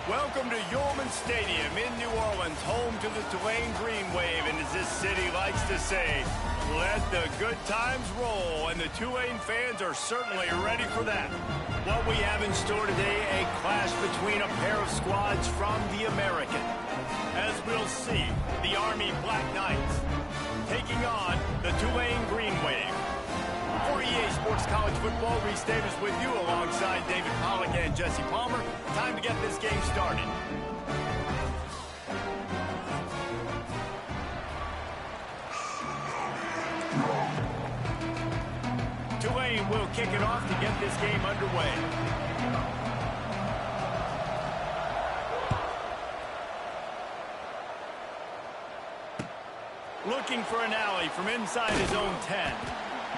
Welcome to Yulman Stadium in New Orleans, home to the Tulane Green Wave, and as this city likes to say, let the good times roll, and the Tulane fans are certainly ready for that. What we have in store today, a clash between a pair of squads from the American. As we'll see, the Army Black Knights taking on the Tulane Green Wave. For EA Sports College Football, Reese Davis with you alongside David Pollack and Jesse Palmer. Time to get this game started. Tulane will kick it off to get this game underway. Looking for an alley from inside his own 10.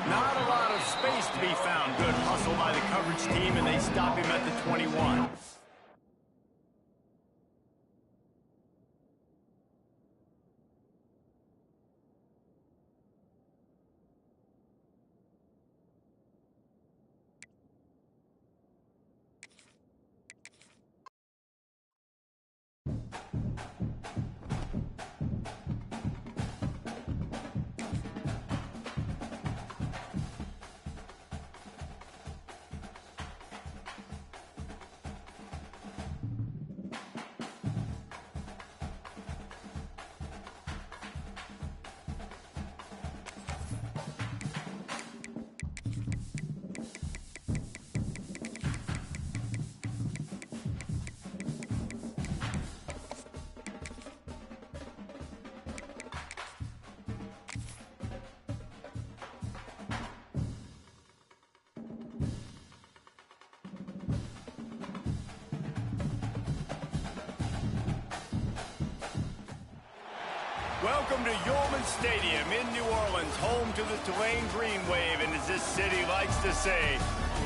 Not a lot of space to be found. Good hustle by the coverage team, and they stop him at the 21. Welcome to Yulman Stadium in New Orleans, home to the Tulane Green Wave, and as this city likes to say,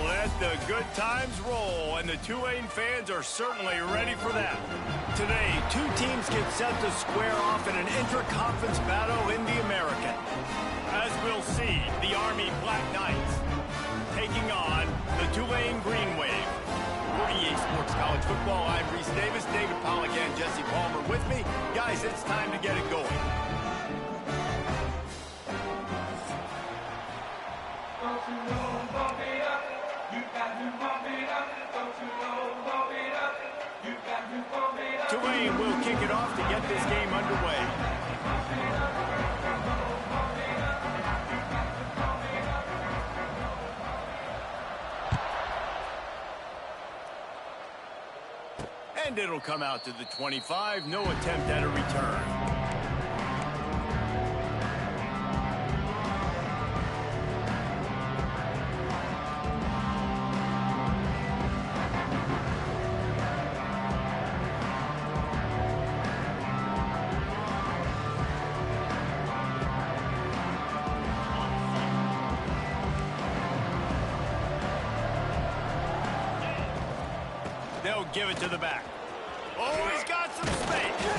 let the good times roll, and the Tulane fans are certainly ready for that. Today, two teams get set to square off in an intra-conference battle in the American. As we'll see, the Army Black Knights taking on the Tulane Green Wave. For EA Sports College Football, I'm Reese Davis, David Pollack, and Jesse Palmer with me. Guys, it's time to get it going. Tulane will kick it off to get this game underway. And it'll come out to the 25. No attempt at a return. They'll give it to the back. Oh, he's got some space.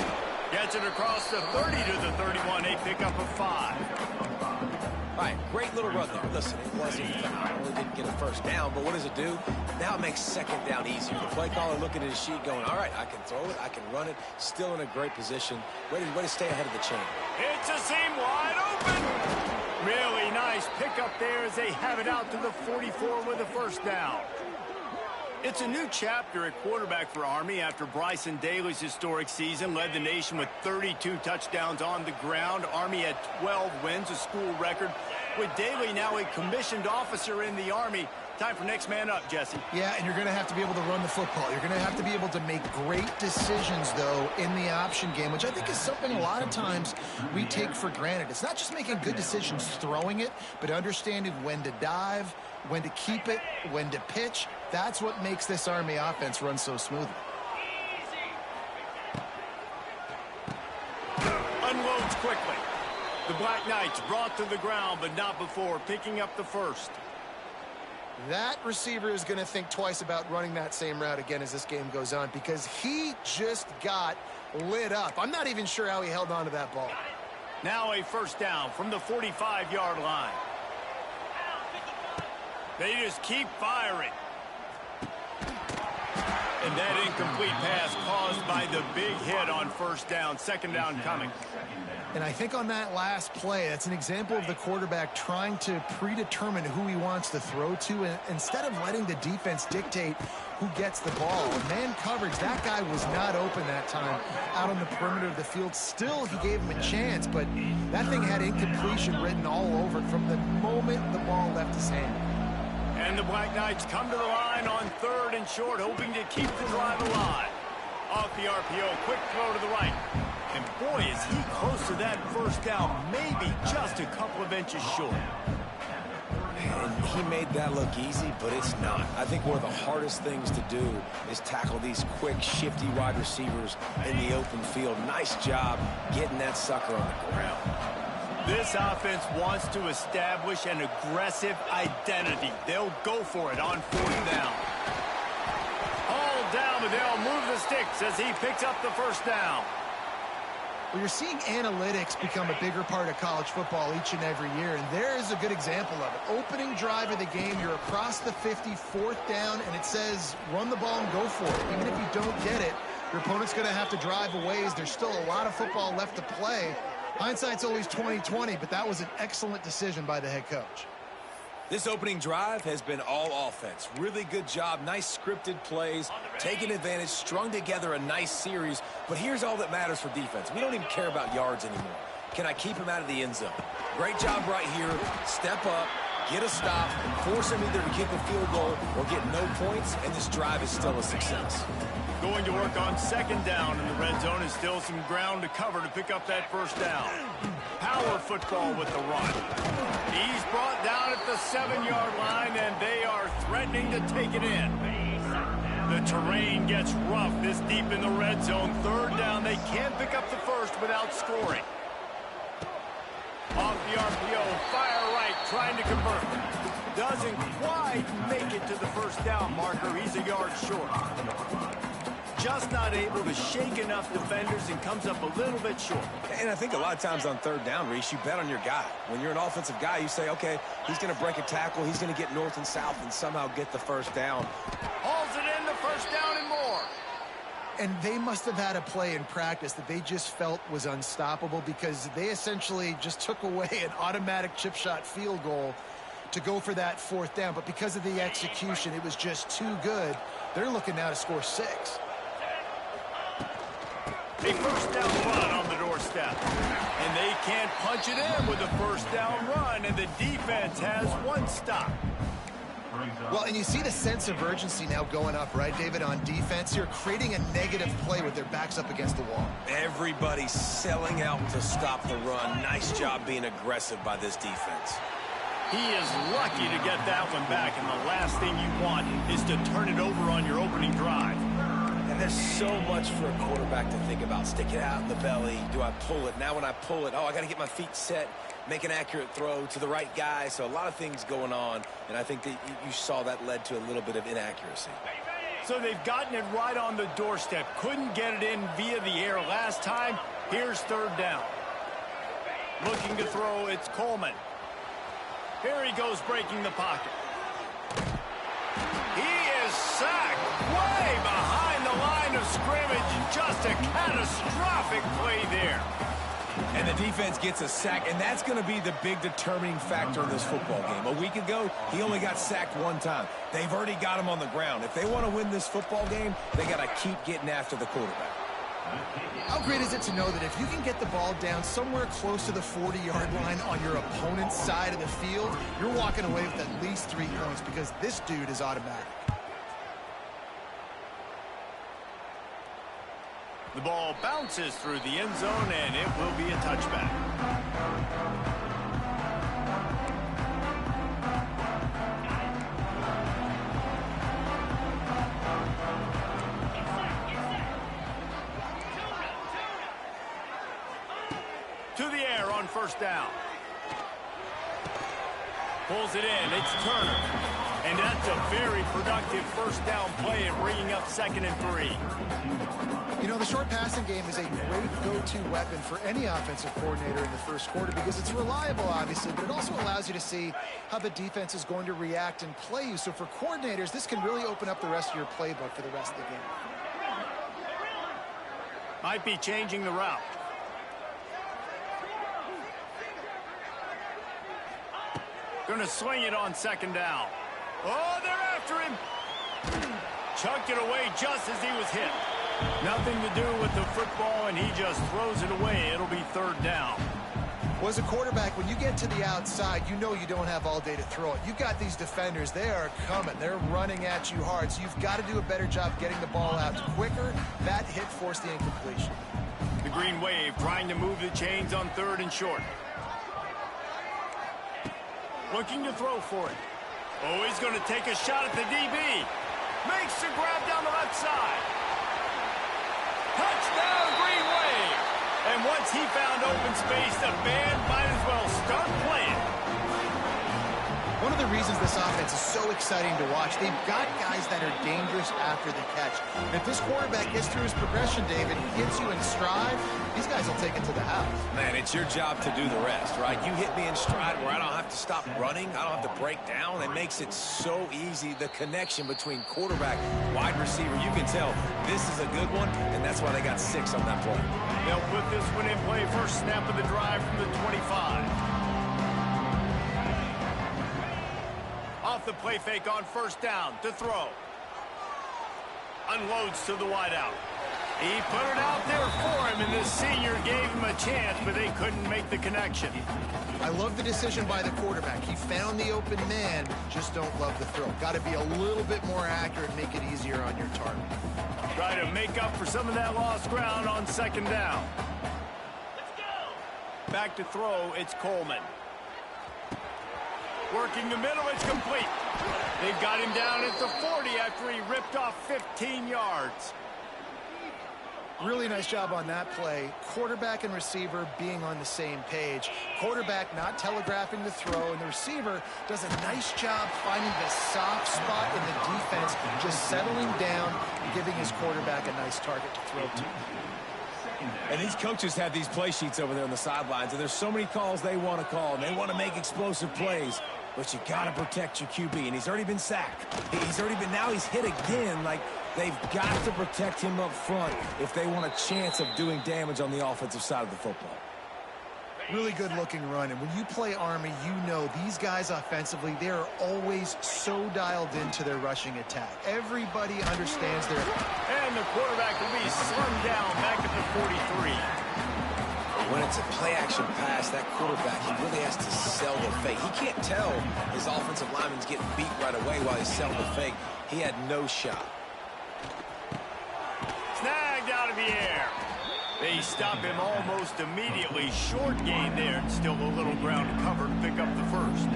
Gets it across the 30 to the 31. A pickup of 5. All right, great little run there. Listen, it wasn't phenomenal. It didn't get a first down, but what does it do? Now it makes second down easier. The play caller looking at his sheet going, all right, I can throw it, I can run it, still in a great position. Way to stay ahead of the chain. It's a seam wide open. Really nice pickup there as they have it out to the 44 with a first down. It's a new chapter at quarterback for Army after Bryson Daly's historic season led the nation with 32 touchdowns on the ground. Army had 12 wins, a school record. With Daly now a commissioned officer in the Army, time for next man up, Jesse. Yeah, and you're going to have to be able to run the football. You're going to have to be able to make great decisions, though, in the option game, which I think is something a lot of times we take for granted. It's not just making good decisions throwing it, but understanding when to dive, when to keep it, when to pitch. That's what makes this Army offense run so smoothly. Unloads quickly. The Black Knights brought to the ground, but not before picking up the first. That receiver is going to think twice about running that same route again as this game goes on because he just got lit up. I'm not even sure how he held on to that ball. Now a first down from the 45-yard line. They just keep firing. And that incomplete pass caused by the big hit on first down, second down coming. And I think on that last play, that's an example of the quarterback trying to predetermine who he wants to throw to, and instead of letting the defense dictate who gets the ball. In man coverage, that guy was not open that time out on the perimeter of the field. Still, he gave him a chance, but that thing had incompletion written all over it from the moment the ball left his hand. And the Black Knights come to the line on 3rd and short, hoping to keep the drive alive. Off the RPO, quick throw to the right. And boy, is he close to that first down, maybe just a couple of inches short. And he made that look easy, but it's not. I think one of the hardest things to do is tackle these quick, shifty wide receivers in the open field. Nice job getting that sucker on the ground. This offense wants to establish an aggressive identity. They'll go for it on 4th down. All down, but they'll move the sticks as he picks up the first down. Well, you're seeing analytics become a bigger part of college football each and every year, and there is a good example of it. Opening drive of the game, you're across the 50, 4th down, and it says run the ball and go for it. Even if you don't get it, your opponent's going to have to drive a ways. There's still a lot of football left to play. Hindsight's always 20/20, but that was an excellent decision by the head coach. This opening drive has been all offense. Really good job, nice scripted plays, taking advantage, strung together a nice series. But here's all that matters for defense. We don't even care about yards anymore. Can I keep him out of the end zone? Great job right here. Step up, get a stop, force him either to kick a field goal or get no points, and this drive is still a success. Going to work on 2nd down in the red zone, and still some ground to cover to pick up that first down. Power football with the run. He's brought down at the 7-yard line, and they are threatening to take it in. The terrain gets rough this deep in the red zone. 3rd down, they can't pick up the first without scoring. Off the RPO, fire right, trying to convert. Doesn't quite make it to the first down marker. He's a yard short. Just not able to shake enough defenders and comes up a little bit short. And I think a lot of times on 3rd down, Reese, you bet on your guy. When you're an offensive guy, you say, okay, he's going to break a tackle, he's going to get north and south and somehow get the first down. Hauls it in, the first down and more. And they must have had a play in practice that they just felt was unstoppable, because they essentially just took away an automatic chip shot field goal to go for that 4th down. But because of the execution, it was just too good. They're looking now to score 6. A first down run on the doorstep. And they can't punch it in with a first down run, and the defense has 1 stop. Well, and you see the sense of urgency now going up, right, David, on defense. You're creating a negative play with their backs up against the wall. Everybody's selling out to stop the run. Nice job being aggressive by this defense. He is lucky to get that one back, and the last thing you want is to turn it over on your opening drive. And there's so much for a quarterback to think about. Stick it out in the belly. Do I pull it? Now when I pull it, oh, I got to get my feet set, make an accurate throw to the right guy. So a lot of things going on, and I think that you saw that led to a little bit of inaccuracy. So they've gotten it right on the doorstep. Couldn't get it in via the air last time. Here's 3rd down. Looking to throw, it's Coleman. Here he goes, breaking the pocket. He is sacked way behind the line of scrimmage. Just a catastrophic play there. And the defense gets a sack, and that's going to be the big determining factor in this football game. A week ago, he only got sacked 1 time. They've already got him on the ground. If they want to win this football game, they got to keep getting after the quarterback. How great is it to know that if you can get the ball down somewhere close to the 40-yard line on your opponent's side of the field, you're walking away with at least 3 points, because this dude is automatic. The ball bounces through the end zone, and it will be a touchback. To the air on first down. Pulls it in. It's Turner. And that's a very productive first down play and bringing up 2nd and 3. You know, the short passing game is a great go-to weapon for any offensive coordinator in the first quarter because it's reliable, obviously, but it also allows you to see how the defense is going to react and play you. So for coordinators, this can really open up the rest of your playbook for the rest of the game. Might be changing the route. Going to swing it on 2nd down. Oh, they're after him. Chucked it away just as he was hit. Nothing to do with the football, and he just throws it away. It'll be 3rd down. Well, as a quarterback, when you get to the outside, you know you don't have all day to throw it. You've got these defenders. They are coming. They're running at you hard, so you've got to do a better job getting the ball out quicker. That hit forced the incompletion. The Green Wave trying to move the chains on 3rd and short. Looking to throw for it. Oh, he's going to take a shot at the DB. Makes the grab down the left side. Touchdown, Green Wave. And once he found open space, the band might as well start playing. One of the reasons this offense is so exciting to watch, they've got guys that are dangerous after the catch. And if this quarterback gets through his progression, David, he hits you in stride, these guys will take it to the house. Man, it's your job to do the rest, right? You hit me in stride where I don't have to stop running. I don't have to break down. It makes it so easy, the connection between quarterback, wide receiver. You can tell this is a good one, and that's why they got 6 on that play. They'll put this one in play. First snap of the drive from the 25. Off the play fake on 1st down to throw. Unloads to the wideout. He put it out there for him, and the senior gave him a chance, but they couldn't make the connection. I love the decision by the quarterback. He found the open man, just don't love the throw. Got to be a little bit more accurate, make it easier on your target. Try to make up for some of that lost ground on 2nd down. Let's go. Back to throw, it's Coleman. Working the middle, it's complete. They've got him down at the 40 after he ripped off 15 yards. Really nice job on that play. Quarterback and receiver being on the same page. Quarterback not telegraphing the throw, and the receiver does a nice job finding the soft spot in the defense, just settling down and giving his quarterback a nice target to throw to. And these coaches have these play sheets over there on the sidelines, and there's so many calls they want to call, and they want to make explosive plays. But you got to protect your QB, and he's already been sacked. Now he's hit again. Like, they've got to protect him up front if they want a chance of doing damage on the offensive side of the football. Really good-looking run, and when you play Army, you know these guys offensively, they are always so dialed into their rushing attack. Everybody understands their... And the quarterback will be slung down back at the 43. When it's a play-action pass, that quarterback, he really has to sell the fake. He can't tell his offensive lineman's getting beat right away while he's selling the fake. He had no shot. Snagged out of the air. They stop him almost immediately. Short gain there, and still a little ground to cover to pick up the first.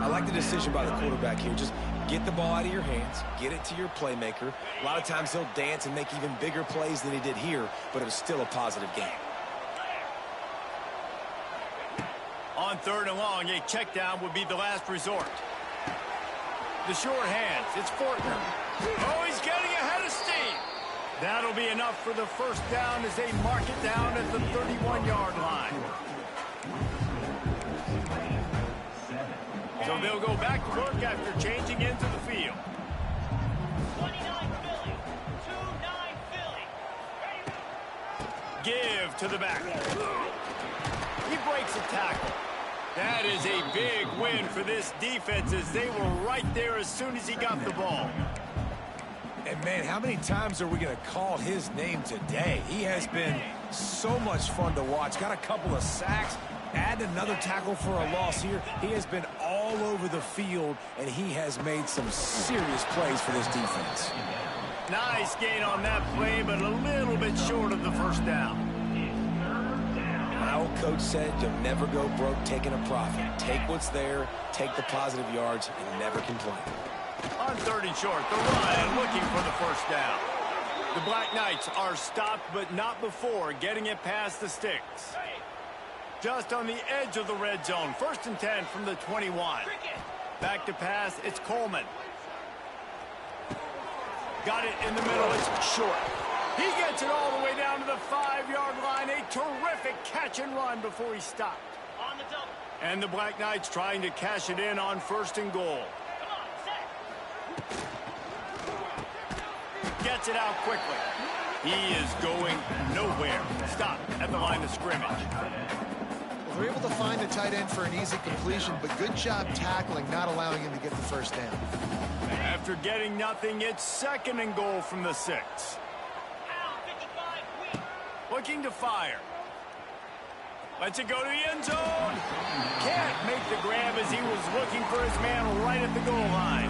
I like the decision by the quarterback here. Just get the ball out of your hands, get it to your playmaker. A lot of times he'll dance and make even bigger plays than he did here, but it was still a positive game. On 3rd and long, a check down would be the last resort. The short hands, it's Fortner. Oh, he's getting ahead of steam. That'll be enough for the first down as they mark it down at the 31-yard line. So they'll go back to work after changing into the field. 29 Philly, 2-9 Philly. Give to the back. He breaks a tackle. That is a big win for this defense as they were right there as soon as he got the ball. And, man, how many times are we going to call his name today? He has been so much fun to watch. Got a couple of sacks. Add another tackle for a loss here. He has been all over the field, and he has made some serious plays for this defense. Nice gain on that play, but a little bit short of the first down. My old coach said you'll never go broke taking a profit. Take what's there, take the positive yards, and never complain. On 3rd and short, the run looking for the first down. The Black Knights are stopped, but not before getting it past the sticks. Just on the edge of the red zone. 1st and 10 from the 21. Back to pass, it's Coleman. Got it in the middle, it's short. He gets it all the way down to the 5-yard line. A terrific catch and run before he stopped. On the double. And the Black Knights trying to cash it in on 1st and goal. Come on, set. Gets it out quickly. He is going nowhere. Stop at the line of scrimmage. Well, they're able to find the tight end for an easy completion, but good job tackling, not allowing him to get the first down. After getting nothing, it's 2nd and goal from the 6. Looking to fire. Lets it go to the end zone. Can't make the grab as he was looking for his man right at the goal line.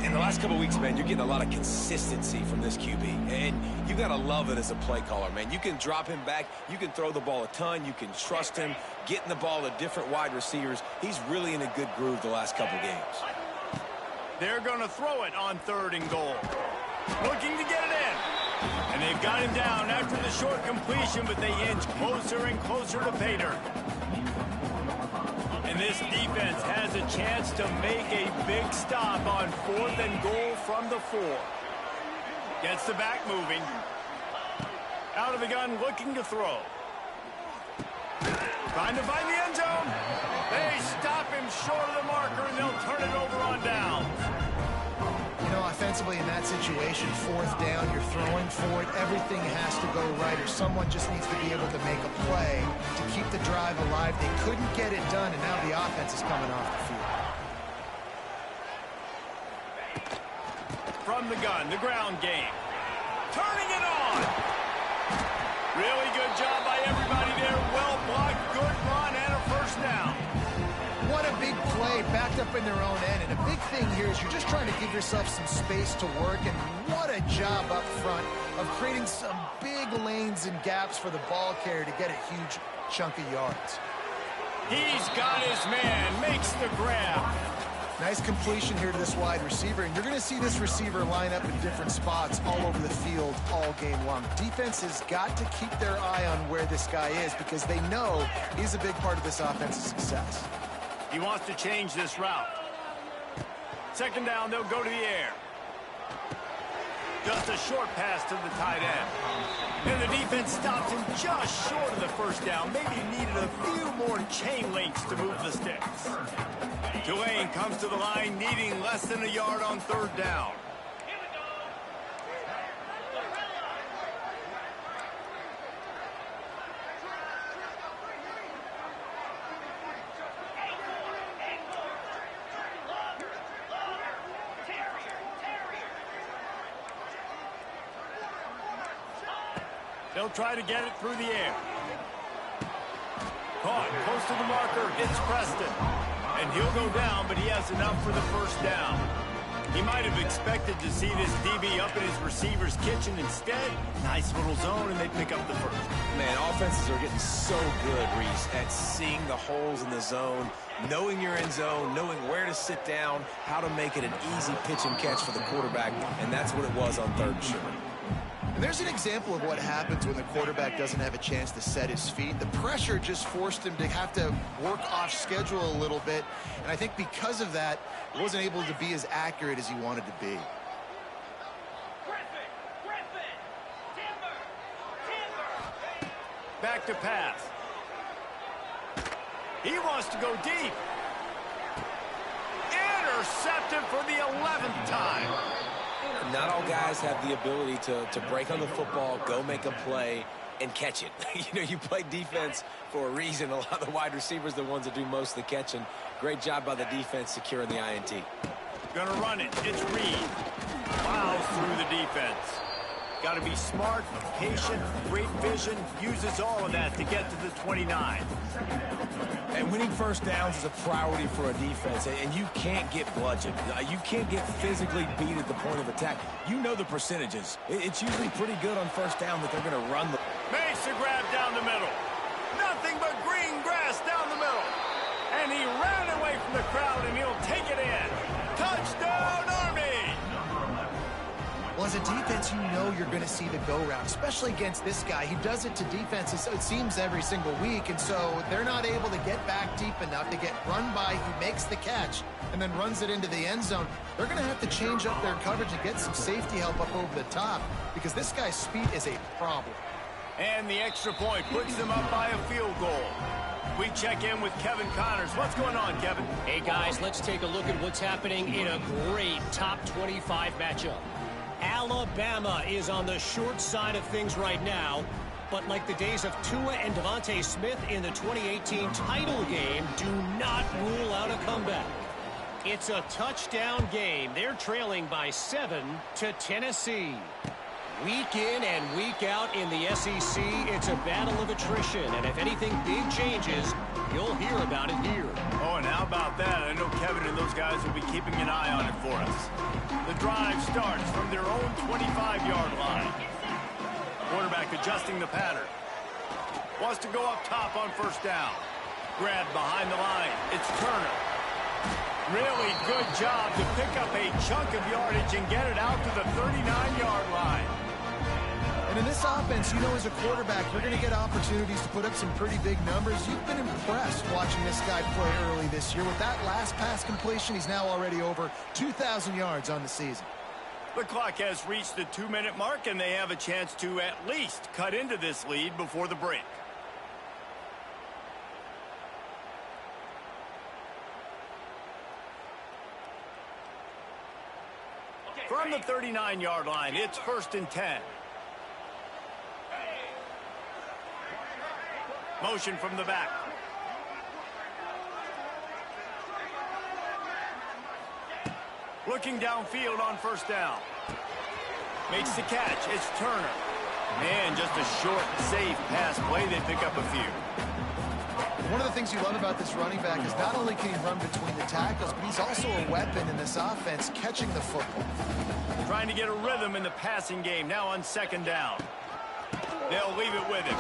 In the last couple weeks, man, you're getting a lot of consistency from this QB. And you got to love it as a play caller, man. You can drop him back. You can throw the ball a ton. You can trust him. Getting the ball to different wide receivers. He's really in a good groove the last couple games. They're going to throw it on 3rd and goal. Looking to get it in. And they've got him down after the short completion, but they inch closer and closer to pay dirt. And this defense has a chance to make a big stop on 4th and goal from the 4. Gets the back moving. Out of the gun, looking to throw. Trying to find the end zone. They stop him short of the marker, and they'll turn it over on downs. You know, offensively in that situation, 4th down, you're throwing for it. Everything has to go right, or someone just needs to be able to make a play to keep the drive alive. They couldn't get it done, and now the offense is coming off the field. From the gun, the ground game. Turning it on. Really good job by everybody there. Well blocked, good run, and a 1st down. What a big play, backed up in their own end. And a big thing here is you're just trying to give yourself some space to work. And what a job up front of creating some big lanes and gaps for the ball carrier to get a huge chunk of yards. He's got his man, makes the grab. Nice completion here to this wide receiver. And you're going to see this receiver line up in different spots all over the field all game long. Defense has got to keep their eye on where this guy is because they know he's a big part of this offense's success. He wants to change this route. 2nd down, they'll go to the air. Just a short pass to the tight end. And the defense stops him just short of the 1st down. Maybe he needed a few more chain links to move the sticks. Tulane comes to the line needing less than a yard on 3rd down. They'll try to get it through the air. Caught close to the marker. It's Preston. And he'll go down, but he has enough for the 1st down. He might have expected to see this DB up in his receiver's kitchen. Instead, nice little zone, and they pick up the 1st. Man, offenses are getting so good, Reese, at seeing the holes in the zone, knowing you're in zone, knowing where to sit down, how to make it an easy pitch and catch for the quarterback, and that's what it was on 3rd and short. And there's an example of what happens when the quarterback doesn't have a chance to set his feet. The pressure just forced him to have to work off schedule a little bit. And I think because of that, he wasn't able to be as accurate as he wanted to be. Back to pass. He wants to go deep. Intercepted for the 11th time. Not all guys have the ability to break on the football, go make a play, and catch it. You know, you play defense for a reason. A lot of the wide receivers are the ones that do most of the catching. Great job by the defense securing the INT. Gonna run it. It's Reed. Plows through the defense. Got to be smart, patient, great vision. Uses all of that to get to the 29. And winning 1st downs is a priority for a defense, and you can't get bludgeoned. You can't get physically beat at the point of attack. You know the percentages. It's usually pretty good on 1st down that they're going to run the... Makes the grab down the middle. Nothing but green grass down the middle. And he ran away from the crowd, and he'll take it in. Touchdown, Army! Well, as a defense, you know you're going to see the go-round, especially against this guy. He does it to defenses, it seems, every single week, and so they're not able to get back deep enough to get run by. He makes the catch and then runs it into the end zone. They're going to have to change up their coverage and get some safety help up over the top because this guy's speed is a problem. And the extra point puts them up by a field goal. We check in with Kevin Connors. What's going on, Kevin? Hey, guys, let's take a look at what's happening in a great top 25 matchup. Alabama is on the short side of things right now, but like the days of Tua and Devontae Smith in the 2018 title game, do not rule out a comeback. It's a touchdown game. They're trailing by 7 to Tennessee. Week in and week out in the SEC, it's a battle of attrition, and if anything big changes, you'll hear about it here. Oh, and how about that? I know Kevin and those guys will be keeping an eye on it for us. The drive starts from their own 25-yard line. Quarterback adjusting the pattern. Wants to go up top on first down. Grabbed behind the line. It's Turner. Really good job to pick up a chunk of yardage and get it out to the 39-yard line. And in this offense, you know, as a quarterback, you're going to get opportunities to put up some pretty big numbers. You've been impressed watching this guy play early this year. With that last pass completion, he's now already over 2,000 yards on the season. The clock has reached the 2-minute mark, and they have a chance to at least cut into this lead before the break. From the 39-yard line, it's 1st and 10. Motion from the back. Looking downfield on first down. Makes the catch. It's Turner. Man, just a short, safe pass play. They pick up a few. One of the things you love about this running back is not only can he run between the tackles, but he's also a weapon in this offense, catching the football. Trying to get a rhythm in the passing game, now on 2nd down. They'll leave it with him.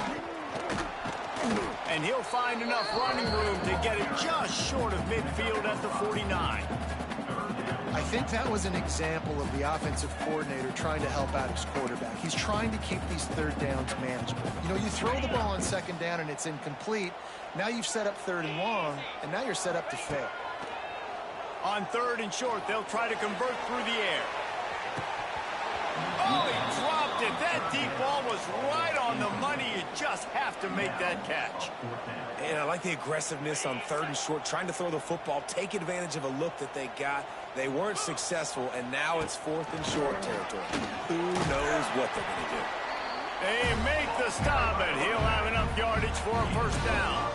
And he'll find enough running room to get it just short of midfield at the 49. I think that was an example of the offensive coordinator trying to help out his quarterback. He's trying to keep these 3rd downs manageable. You know, you throw the ball on 2nd down and it's incomplete. Now you've set up 3rd and long, and now you're set up to fail. On 3rd and short, they'll try to convert through the air. Oh, he dropped it. That deep ball was right on the money. You just have to make that catch. And I like the aggressiveness on 3rd and short, trying to throw the football, take advantage of a look that they got. They weren't successful, and now it's 4th and short territory. Who knows what they're going to do? They make the stop, and he'll have enough yardage for a 1st down.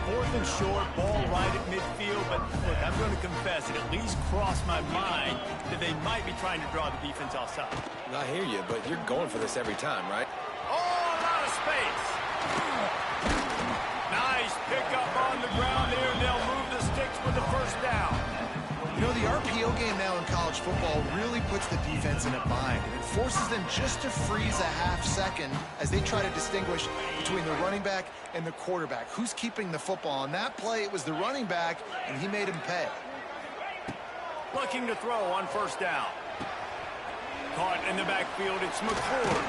4th and short, ball right at midfield, but look, I'm going to confess, it at least crossed my mind that they might be trying to draw the defense offside. I hear you, but you're going for this every time, right? Oh, a lot of space. Nice pickup on the ground here. They'll move the sticks with the 1st down. You know, the RPO game now in college football really puts the defense in a bind, and it forces them just to freeze a half second as they try to distinguish between the running back and the quarterback. Who's keeping the football? On that play, it was the running back, and he made him pay. Looking to throw on 1st down. Caught in the backfield, it's McCord.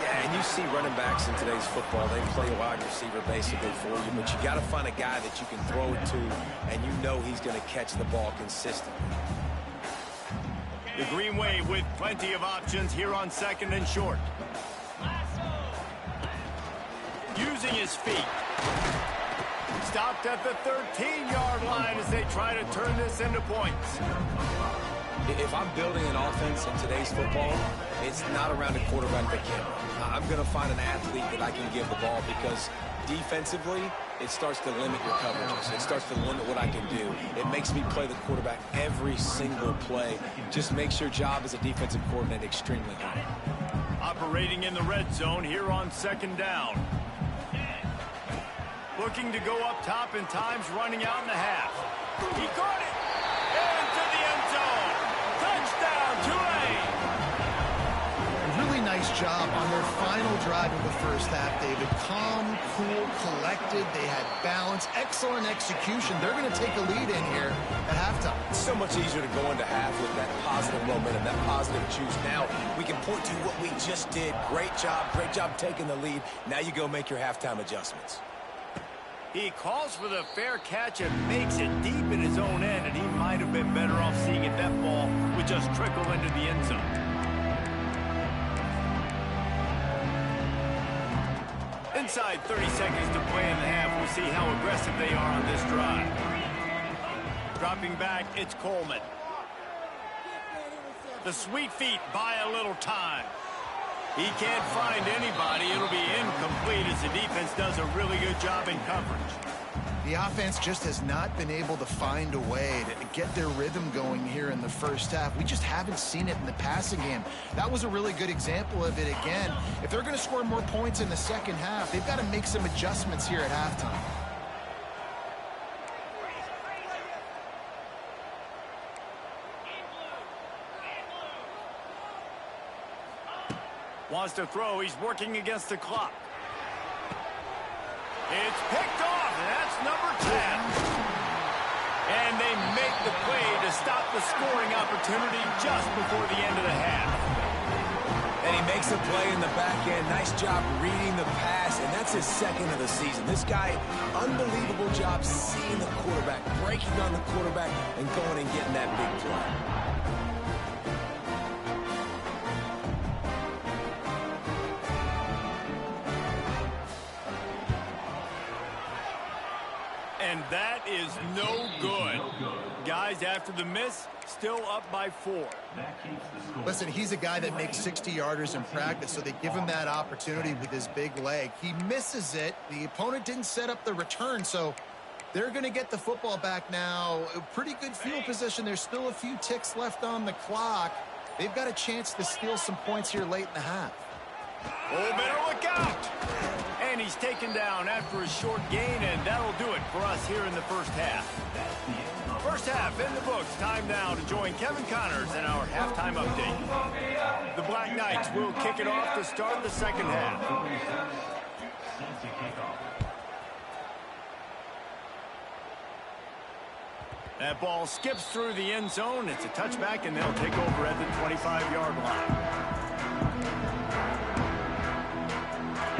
Yeah, and you see running backs in today's football, they play wide receiver basically for you, but you got to find a guy that you can throw it to, and you know he's going to catch the ball consistently. The Green Wave with plenty of options here on 2nd and short. Using his feet. Stopped at the 13-yard line as they try to turn this into points. If I'm building an offense in today's football, it's not around a quarterback that can run. I'm going to find an athlete that I can give the ball because defensively, it starts to limit your coverages. It starts to limit what I can do. It makes me play the quarterback every single play. Just makes your job as a defensive coordinator extremely hard. Operating in the red zone here on 2nd down. Looking to go up top and time's running out in the half. He caught it! Into the end zone! Touchdown, Tulane! A really nice nice job on their final drive of the first half, David. Calm, cool, collected. They had balance. Excellent execution. They're going to take a lead in here at halftime. It's so much easier to go into half with that positive momentum, that positive juice. Now we can point to what we just did. Great job taking the lead. Now you go make your halftime adjustments. He calls for the fair catch and makes it deep in his own end, and he might have been better off seeing it. That ball would just trickle into the end zone. Inside 30 seconds to play in the half. We'll see how aggressive they are on this drive. Dropping back, it's Coleman. The sweet feet buy a little time. He can't find anybody. It'll be incomplete as the defense does a really good job in coverage. The offense just has not been able to find a way to get their rhythm going here in the first half. We just haven't seen it in the passing game. That was a really good example of it again. If they're going to score more points in the second half, they've got to make some adjustments here at halftime. Wants to throw. He's working against the clock. It's picked off, and that's number 10. And they make the play to stop the scoring opportunity just before the end of the half. And he makes a play in the back end. Nice job reading the pass, and that's his second of the season. This guy, unbelievable job seeing the quarterback, breaking on the quarterback, and going and getting that big play. And that is no good. Guys, after the miss, still up by 4. Listen, he's a guy that makes 60-yarders in practice, so they give him that opportunity with his big leg. He misses it. The opponent didn't set up the return, so they're going to get the football back now. A pretty good field position. There's still a few ticks left on the clock. They've got a chance to steal some points here late in the half. Oh, better look out! And he's taken down after a short gain, and that'll do it for us here in the first half. First half in the books. Time now to join Kevin Connors in our halftime update. The Black Knights will kick it off to start the second half. That ball skips through the end zone. It's a touchback, and they'll take over at the 25-yard line.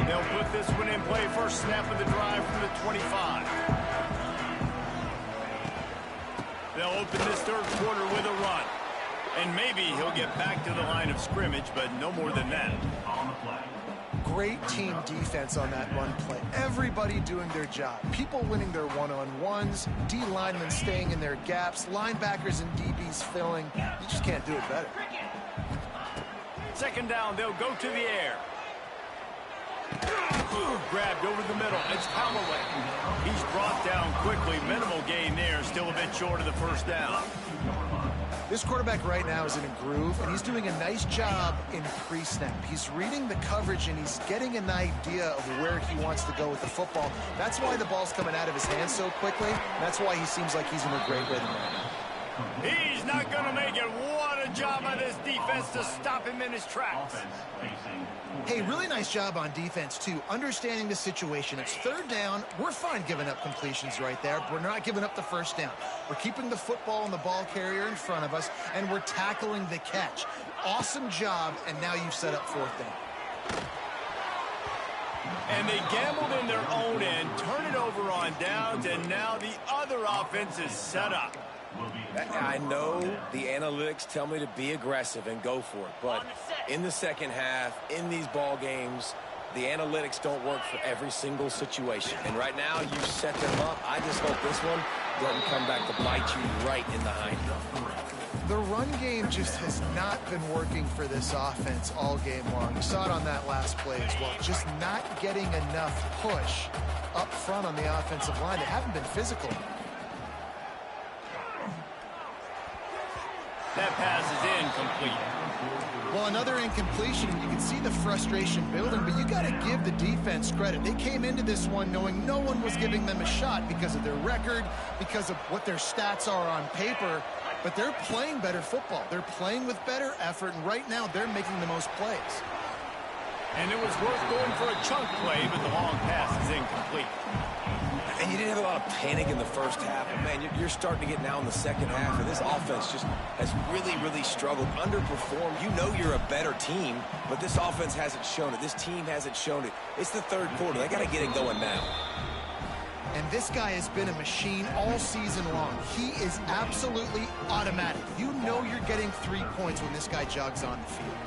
They'll put this one in play. First snap of the drive from the 25. They'll open this third quarter with a run. And maybe he'll get back to the line of scrimmage, but no more than that. Great team defense on that run play. Everybody doing their job. People winning their one-on-ones. D linemen staying in their gaps. Linebackers and DBs filling. You just can't do it better. Second down, they'll go to the air. Grabbed over the middle. It's Callaway. He's brought down quickly. Minimal gain there. Still a bit short of the first down. This quarterback right now is in a groove, and he's doing a nice job in pre-snap. He's reading the coverage, and he's getting an idea of where he wants to go with the football. That's why the ball's coming out of his hands so quickly. That's why he seems like he's in a great rhythm right now. He's not going to make it. What a job by this defense to stop him in his tracks. Hey, really nice job on defense, too. Understanding the situation. It's third down. We're fine giving up completions right there. We're not giving up the first down. We're keeping the football and the ball carrier in front of us, and we're tackling the catch. Awesome job, and now you've set up fourth down. And they gambled in their own end, turn it over on downs, and now the other offense is set up. I know the analytics tell me to be aggressive and go for it, but in the second half, in these ball games, the analytics don't work for every single situation. And right now, you set them up. I just hope this one doesn't come back to bite you right in the hind leg. The run game just has not been working for this offense all game long. You saw it on that last play as well. Just not getting enough push up front on the offensive line. They haven't been physical. That pass is incomplete. Well, another incompletion, and you can see the frustration building, but you got to give the defense credit. They came into this one knowing no one was giving them a shot because of their record, because of what their stats are on paper, but they're playing better football. They're playing with better effort, and right now they're making the most plays. And it was worth going for a chunk play, but the long pass is incomplete. And you didn't have a lot of panic in the first half. But, man, you're starting to get now in the second half, and this offense just has really, really struggled, underperformed. You know you're a better team, but this offense hasn't shown it. This team hasn't shown it. It's the third quarter. They got to get it going now. And this guy has been a machine all season long. He is absolutely automatic. You know you're getting 3 points when this guy jogs on the field.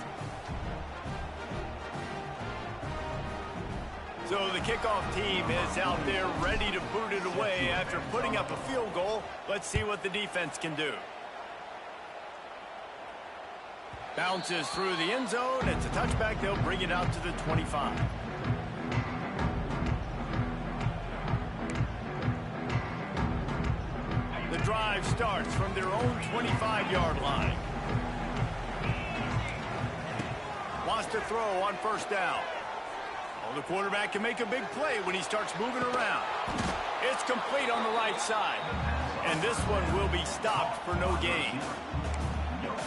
So the kickoff team is out there ready to boot it away after putting up a field goal. Let's see what the defense can do. Bounces through the end zone. It's a touchback. They'll bring it out to the 25. The drive starts from their own 25-yard line. Wants to throw on first down. Well, the quarterback can make a big play when he starts moving around. It's complete on the right side. And this one will be stopped for no gain.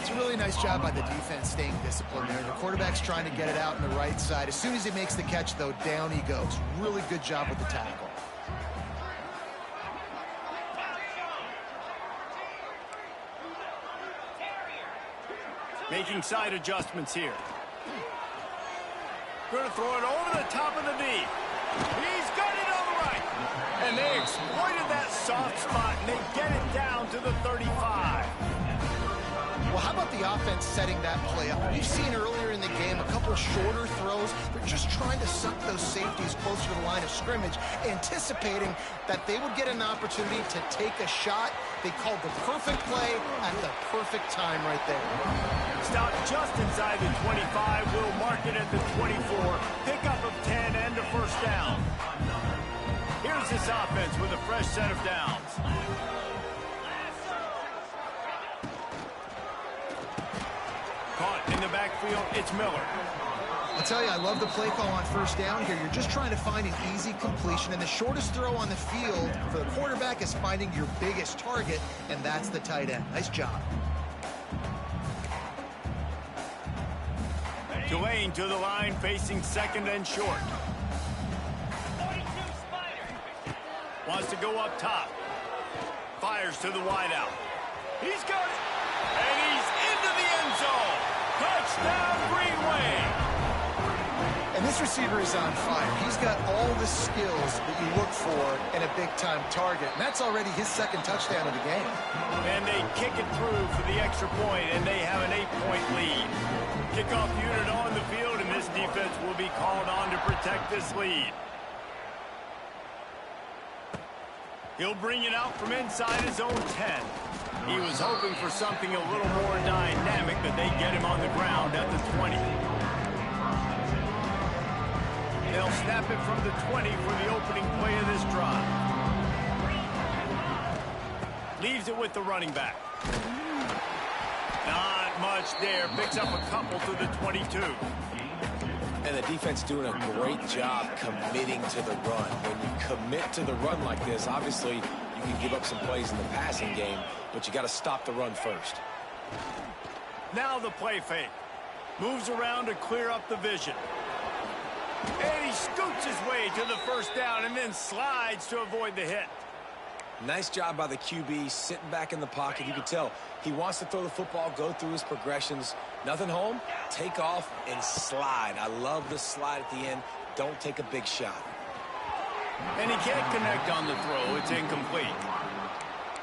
It's a really nice job by the defense staying disciplined there. The quarterback's trying to get it out on the right side. As soon as he makes the catch, though, down he goes. Really good job with the tackle. Making side adjustments here. Going to throw it over the top of the knee. He's got it on the right. And they exploited that soft spot, and they get it down to the 35. Well, how about the offense setting that play up? We've seen earlier in the game a couple shorter throws. They're just trying to suck those safeties closer to the line of scrimmage, anticipating that they would get an opportunity to take a shot. They called the perfect play at the perfect time right there. Stop just inside the 25. We'll mark it at the 24. Pickup of 10 and a first down. Here's this offense with a fresh set of downs. Caught in the backfield, it's Miller. I'll tell you, I love the play call on first down here. You're just trying to find an easy completion, and the shortest throw on the field for the quarterback is finding your biggest target, and that's the tight end. Nice job. Tulane to the line, facing second and short. Wants to go up top. Fires to the wideout. He's got it. And he's into the end zone. Touchdown, Greenway. And this receiver is on fire. He's got all the skills that you look for in a big-time target. And that's already his second touchdown of the game. And they kick it through for the extra point, and they have an 8-point lead. Kickoff unit on the field, and this defense will be called on to protect this lead. He'll bring it out from inside his own 10. He was hoping for something a little more dynamic, but they get him on the ground at the 20. They'll snap it from the 20 for the opening play of this drive. Leaves it with the running back. Not much there. Picks up a couple to the 22. And the defense doing a great job committing to the run. When you commit to the run like this, obviously you can give up some plays in the passing game, but you got to stop the run first. Now the play fake. Moves around to clear up the vision. And he scoots his way to the first down and then slides to avoid the hit. Nice job by the QB, sitting back in the pocket. You can tell he wants to throw the football, go through his progressions. Nothing home, take off and slide. I love the slide at the end. Don't take a big shot. And he can't connect on the throw. It's incomplete.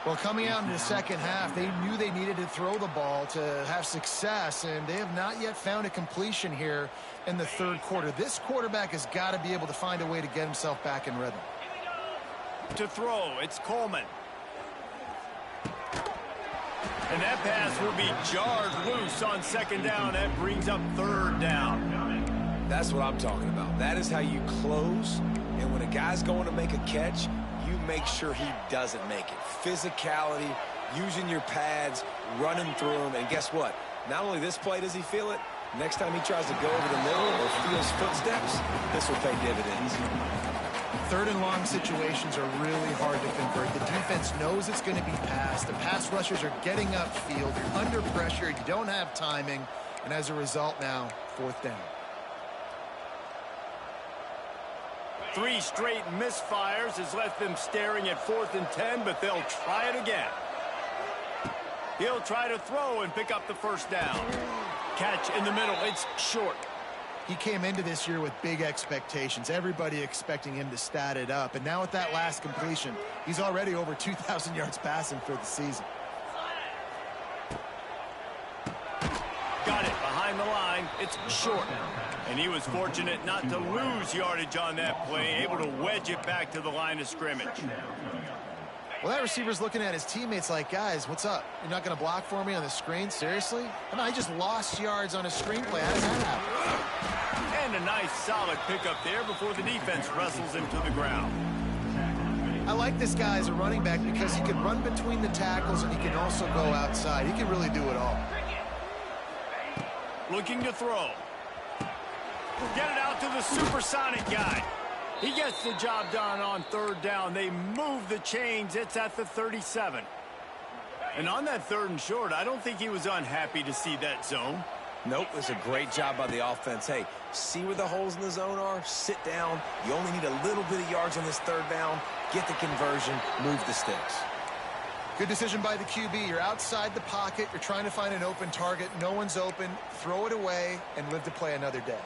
Well, coming out in the second half, they knew they needed to throw the ball to have success, and they have not yet found a completion here in the third quarter. This quarterback has got to be able to find a way to get himself back in rhythm. To throw, it's Coleman. And that pass will be jarred loose on second down. That brings up third down. That's what I'm talking about. That is how you close. And when a guy's going to make a catch, you make sure he doesn't make it. Physicality, using your pads, running through them. And guess what? Not only this play does he feel it, next time he tries to go over the middle or feels footsteps, this will pay dividends. Third and long situations are really hard to convert. The defense knows it's going to be passed. The pass rushers are getting upfield. You're under pressure. You don't have timing. And as a result now, fourth down. 3 straight misfires has left them staring at 4th and 10, but they'll try it again. He'll try to throw and pick up the first down. Catch in the middle. It's short. He came into this year with big expectations. Everybody expecting him to stat it up. And now with that last completion, he's already over 2,000 yards passing for the season. Got it behind the line. It's short. And he was fortunate not to lose yardage on that play, able to wedge it back to the line of scrimmage. Well, that receiver's looking at his teammates like, guys, what's up? You're not going to block for me on the screen? Seriously? And I just lost yards on a screen play. How does that happen? And a nice solid pickup there before the defense wrestles him to the ground. I like this guy as a running back because he can run between the tackles and he can also go outside. He can really do it all. Looking to throw. Get it out to the supersonic guy. He gets the job done on 3rd down. They move the chains. It's at the 37. And on that 3rd and short, I don't think he was unhappy to see that zone. Nope, it's a great job by the offense. Hey, see where the holes in the zone are? Sit down. You only need a little bit of yards on this 3rd down. Get the conversion. Move the sticks. Good decision by the QB. You're outside the pocket. You're trying to find an open target. No one's open. Throw it away and live to play another day.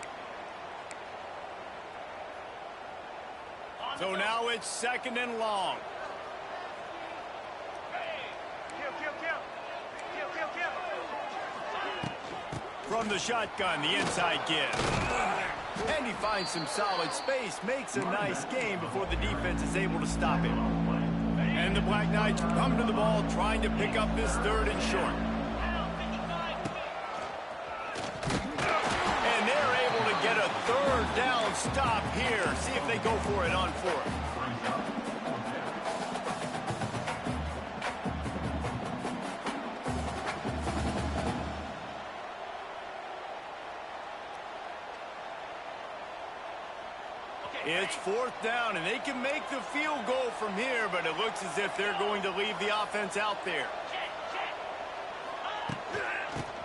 So now it's 2nd and long. From the shotgun, the inside give. And he finds some solid space, makes a nice gain before the defense is able to stop him. And the Black Knights come to the ball trying to pick up this 3rd and short. And they're able to get a 3rd down stop here. See if they go for it on 4th. It's 4th down, and they can make the field goal from here, but it looks as if they're going to leave the offense out there.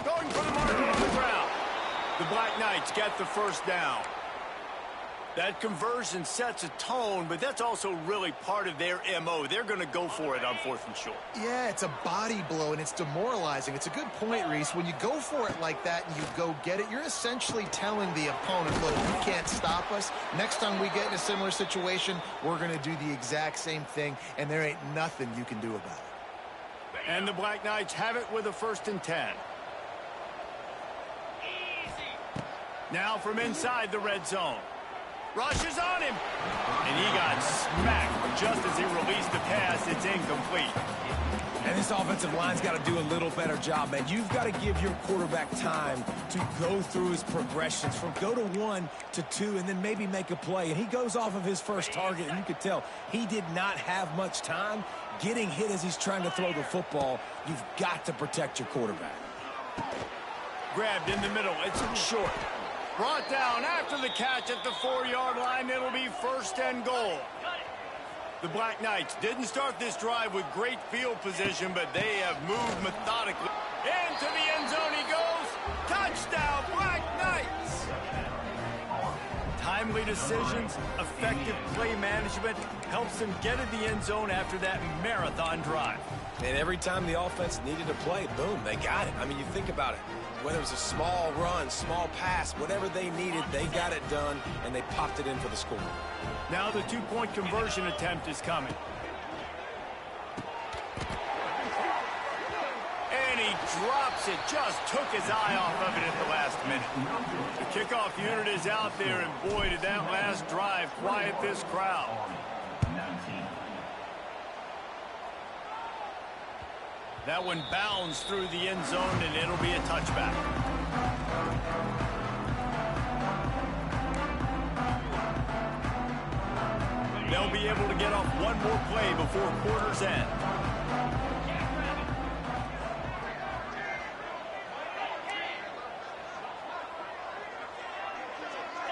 Going for the marker on the ground. The Black Knights get the 1st down. That conversion sets a tone, but that's also really part of their MO. They're going to go for it on 4th and short. Yeah, it's a body blow, and it's demoralizing. It's a good point, Reese. When you go for it like that and you go get it, you're essentially telling the opponent, look, you can't stop us. Next time we get in a similar situation, we're going to do the exact same thing, and there ain't nothing you can do about it. And the Black Knights have it with a 1st and 10. Now from inside the red zone. Rushes on him. And he got smacked just as he released the pass. It's incomplete. And this offensive line's got to do a little better job, man. You've got to give your quarterback time to go through his progressions from go to 1 to 2 and then maybe make a play. And he goes off of his first target, and you could tell he did not have much time getting hit as he's trying to throw the football. You've got to protect your quarterback. Grabbed in the middle. It's short. Brought down after the catch at the 4-yard line. It'll be 1st and goal. The Black Knights didn't start this drive with great field position, but they have moved methodically. Into the end zone he goes. Touchdown, Black Knights! Timely decisions, effective play management helps them get in the end zone after that marathon drive. And every time the offense needed to play, boom, they got it. I mean, you think about it. Whether it was a small run, small pass, whatever they needed, they got it done, and they popped it in for the score. Now the 2-point conversion attempt is coming. And he drops it, just took his eye off of it at the last minute. The kickoff unit is out there, and boy, did that last drive quiet this crowd. That one bounds through the end zone, and it'll be a touchback. They'll be able to get off one more play before quarter's end.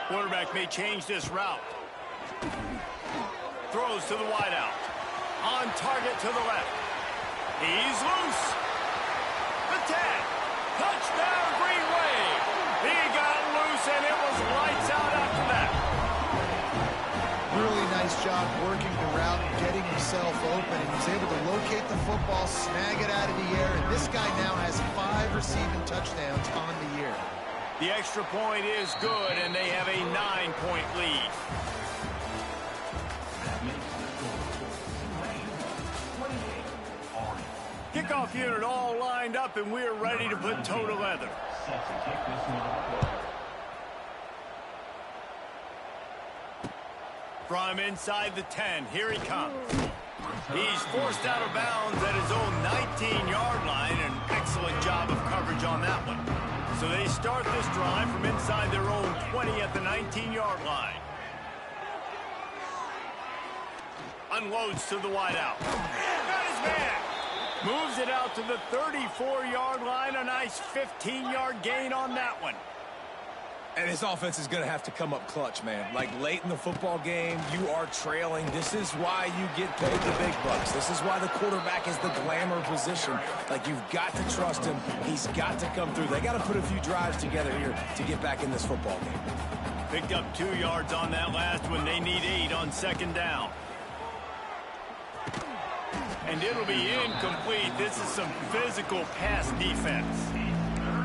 Quarterback may change this route. Throws to the wideout. On target to the left. He's loose. The 10. Touchdown, Green Wave. He got loose, and it was lights out after that. job working the route and getting himself open, and he's able to locate the football, snag it out of the air, and this guy now has 5 receiving touchdowns on the year. The extra point is good, and they have a 9-point lead. Kickoff unit all lined up, and we're ready to put toe to leather. From inside the 10, here he comes. He's forced out of bounds at his own 19-yard line. An excellent job of coverage on that one. So they start this drive from inside their own 20 at the 19-yard line. Unloads to the wideout. Got his man. Moves it out to the 34-yard line. A nice 15-yard gain on that one. And his offense is going to have to come up clutch, man. Like late in the football game, you are trailing. This is why you get paid the big bucks. This is why the quarterback is the glamour position. Like, you've got to trust him. He's got to come through. They got to put a few drives together here to get back in this football game. Picked up 2 yards on that last one. They need 8 on second down. And it'll be incomplete. This is some physical pass defense.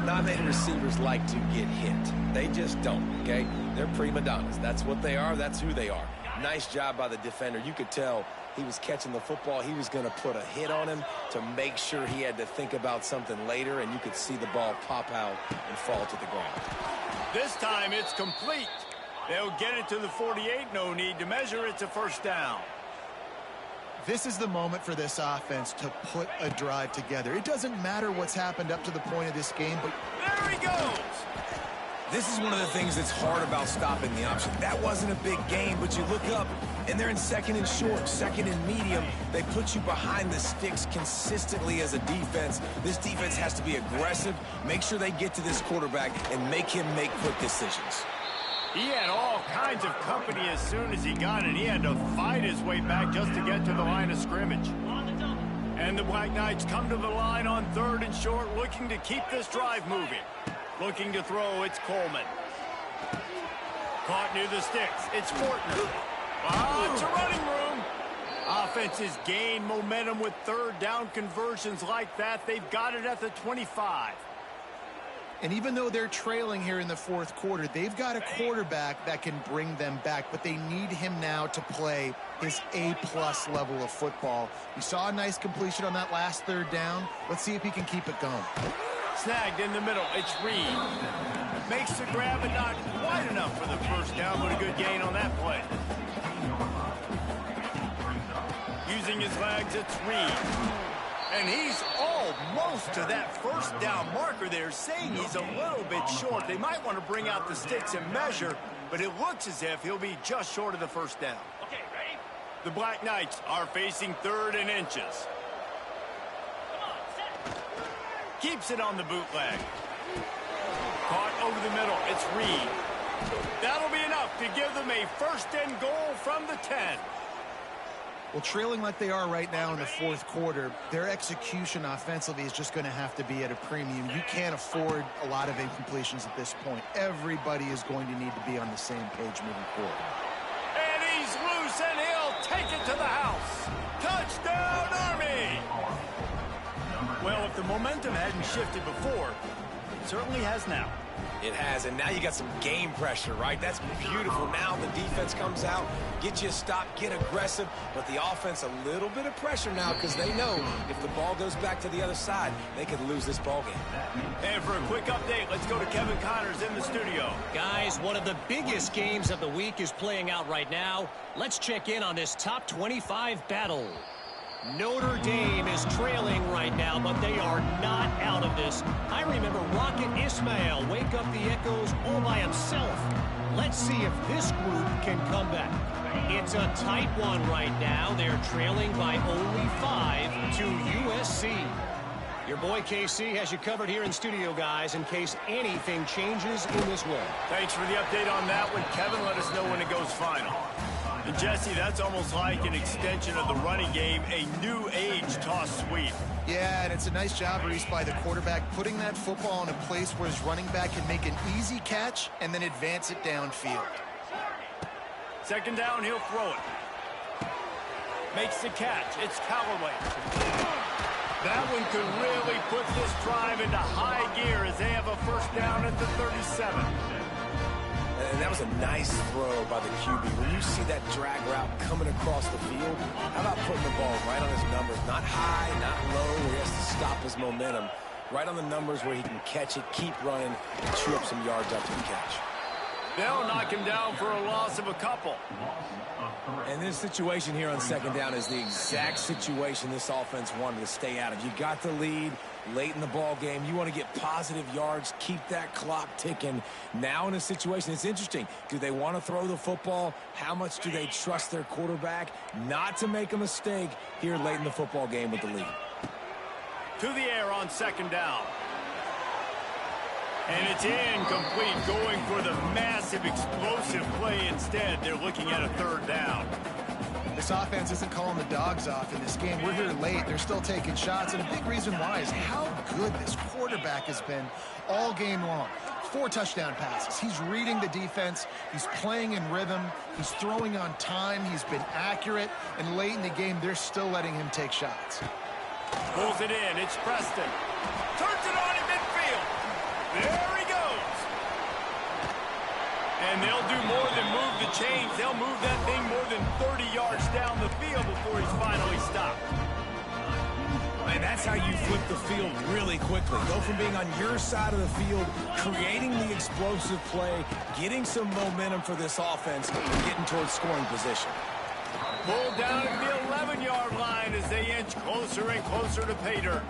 Not many receivers like to get hit. They just don't, okay? They're prima donnas. That's what they are. That's who they are. Nice job by the defender. You could tell he was catching the football. He was going to put a hit on him to make sure he had to think about something later, and you could see the ball pop out and fall to the ground. This time it's complete. They'll get it to the 48. No need to measure. It's a first down. This is the moment for this offense to put a drive together. It doesn't matter what's happened up to the point of this game, but there he goes. This is one of the things that's hard about stopping the option. That wasn't a big gain, but you look up, and they're in second and short, second and medium. They put you behind the sticks consistently as a defense. This defense has to be aggressive, make sure they get to this quarterback, and make him make quick decisions. He had all kinds of company as soon as he got it. He had to fight his way back just to get to the line of scrimmage. And the Black Knights come to the line on 3rd and short, looking to keep this drive moving. Looking to throw, it's Coleman. Caught near the sticks, it's Fortner. It's a running room. Offenses gain momentum with 3rd down conversions like that. They've got it at the 25. And even though they're trailing here in the 4th quarter, they've got a quarterback that can bring them back, but they need him now to play his A-plus level of football. You saw a nice completion on that last 3rd down. Let's see if he can keep it going. Snagged in the middle. It's Reed. Makes the grab, but not quite enough for the first down, but a good gain on that play. Using his legs, it's Reed. And he's almost to that first down marker there, saying he's a little bit short. They might want to bring out the sticks and measure, but it looks as if he'll be just short of the first down. Okay, ready? The Black Knights are facing 3rd and inches. Come on, set. Keeps it on the bootleg. Caught over the middle. It's Reed. That'll be enough to give them a 1st and goal from the 10. Well, trailing like they are right now in the 4th quarter, their execution offensively is just going to have to be at a premium. You can't afford a lot of incompletions at this point. Everybody is going to need to be on the same page moving forward. And he's loose, and he'll take it to the house. Touchdown, Army! Well, if the momentum hadn't shifted before, it certainly has now. It has, and now you got some game pressure, right? That's beautiful. Now the defense comes out, get you a stop, get aggressive, but the offense a little bit of pressure now because they know if the ball goes back to the other side, they could lose this ball game. And for a quick update, let's go to Kevin Connors in the studio. Guys, one of the biggest games of the week is playing out right now. Let's check in on this top 25 battle. Notre Dame is trailing right now, but they are not out of this. I remember Rocket Ismail wake up the echoes all by himself. Let's see if this group can come back. It's a tight one right now. They're trailing by only 5 to USC. Your boy KC has you covered here in studio, guys, in case anything changes in this one. Thanks for the update on that one, Kevin. Let us know when it goes final. And Jesse, that's almost like an extension of the running game, a new age toss sweep. Yeah, and it's a nice job, Reese, by the quarterback, putting that football in a place where his running back can make an easy catch and then advance it downfield. Second down, he'll throw it. Makes the catch. It's Callaway. That one could really put this drive into high gear as they have a first down at the 37. And that was a nice throw by the QB. When you see that drag route coming across the field, how about putting the ball right on his numbers? Not high, not low, where he has to stop his momentum. Right on the numbers where he can catch it, keep running, and chew up some yards after the catch. They'll knock him down for a loss of a couple. And this situation here on second down is the exact situation this offense wanted to stay out of. You got the lead late in the ball game. You want to get positive yards, keep that clock ticking. Now in a situation, it's interesting. Do they want to throw the football? How much do they trust their quarterback not to make a mistake here late in the football game with the lead? To the air on second down. And it's incomplete, going for the massive explosive play instead. They're looking at a third down. This offense isn't calling the dogs off in this game. We're here late. They're still taking shots, and a big reason why is how good this quarterback has been all game long. 4 touchdown passes. He's reading the defense. He's playing in rhythm. He's throwing on time. He's been accurate. And late in the game, they're still letting him take shots. Pulls it in. It's Preston. Turns it on in midfield. There he goes. And they'll do more than move the chains. They'll move that thing more than 30 yards down the field before he's finally stopped. And that's how you flip the field really quickly. Go from being on your side of the field, creating the explosive play, getting some momentum for this offense, and getting towards scoring position. Pulled down at the 11-yard line as they inch closer and closer to pay dirt.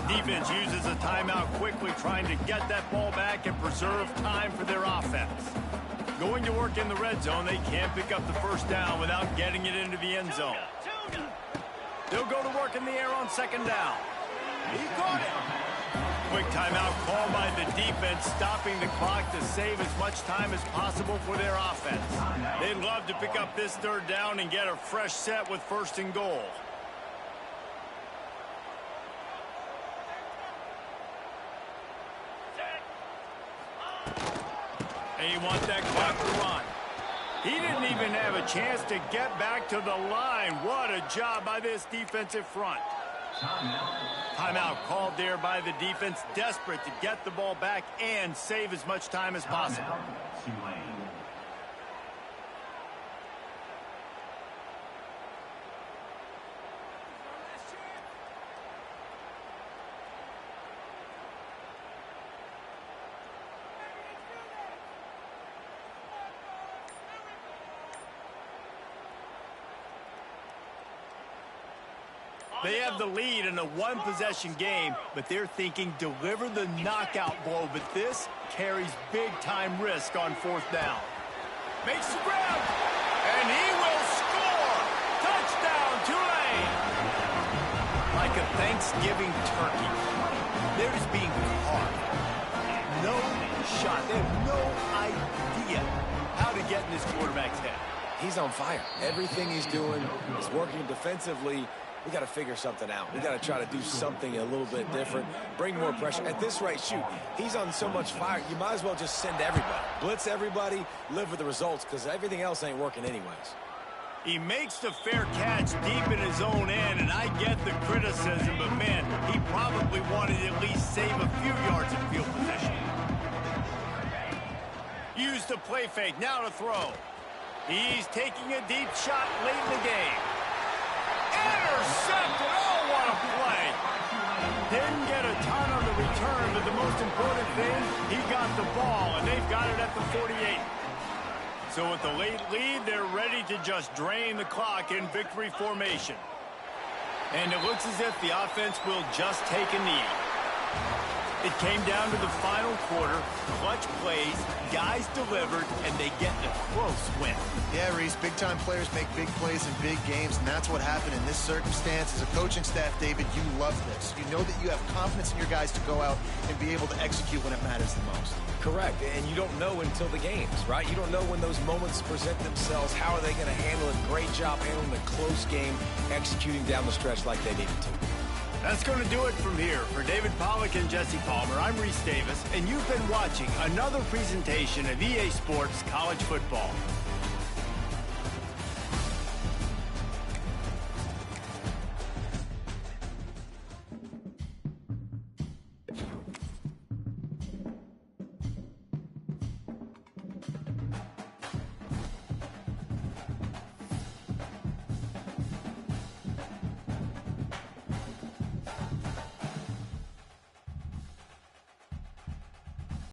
Defense uses a timeout quickly, trying to get that ball back and preserve time for their offense. Going to work in the red zone, they can't pick up the first down without getting it into the end zone. They'll go to work in the air on second down. He caught it. Quick timeout called by the defense, stopping the clock to save as much time as possible for their offense. They'd love to pick up this third down and get a fresh set with first and goal. And you want that clock to run. He didn't even have a chance to get back to the line. What a job by this defensive front. Timeout called there by the defense, desperate to get the ball back and save as much time as possible. They have the lead in a one-possession game, but they're thinking deliver the knockout blow. But this carries big-time risk on fourth down. Makes the grab, and he will score! Touchdown, Tulane! Like a Thanksgiving turkey, they're just being carved. No shot. They have no idea how to get in this quarterback's head. He's on fire. Everything he's doing is working defensively. We got to figure something out. We got to try to do something a little bit different, bring more pressure. At this rate, shoot, he's on so much fire, you might as well just send everybody. Blitz everybody, live with the results, because everything else ain't working anyways. He makes the fair catch deep in his own end, and I get the criticism, but man, he probably wanted to at least save a few yards in field position. Use the play fake, now to throw. He's taking a deep shot late in the game. Intercepted! Oh, what a play! Didn't get a ton on the return, but the most important thing, he got the ball, and they've got it at the 48. So with the late lead, they're ready to just drain the clock in victory formation. And it looks as if the offense will just take a knee. It came down to the final quarter, clutch plays, guys delivered, and they get a close win. Yeah, Reese, big-time players make big plays in big games, and that's what happened in this circumstance. As a coaching staff, David, you love this. You know that you have confidence in your guys to go out and be able to execute when it matters the most. Correct, and you don't know until the games, right? You don't know when those moments present themselves. How are they going to handle it? Great job handling a close game, executing down the stretch like they needed to. That's going to do it from here. For David Pollack and Jesse Palmer, I'm Reese Davis, and you've been watching another presentation of EA Sports College Football.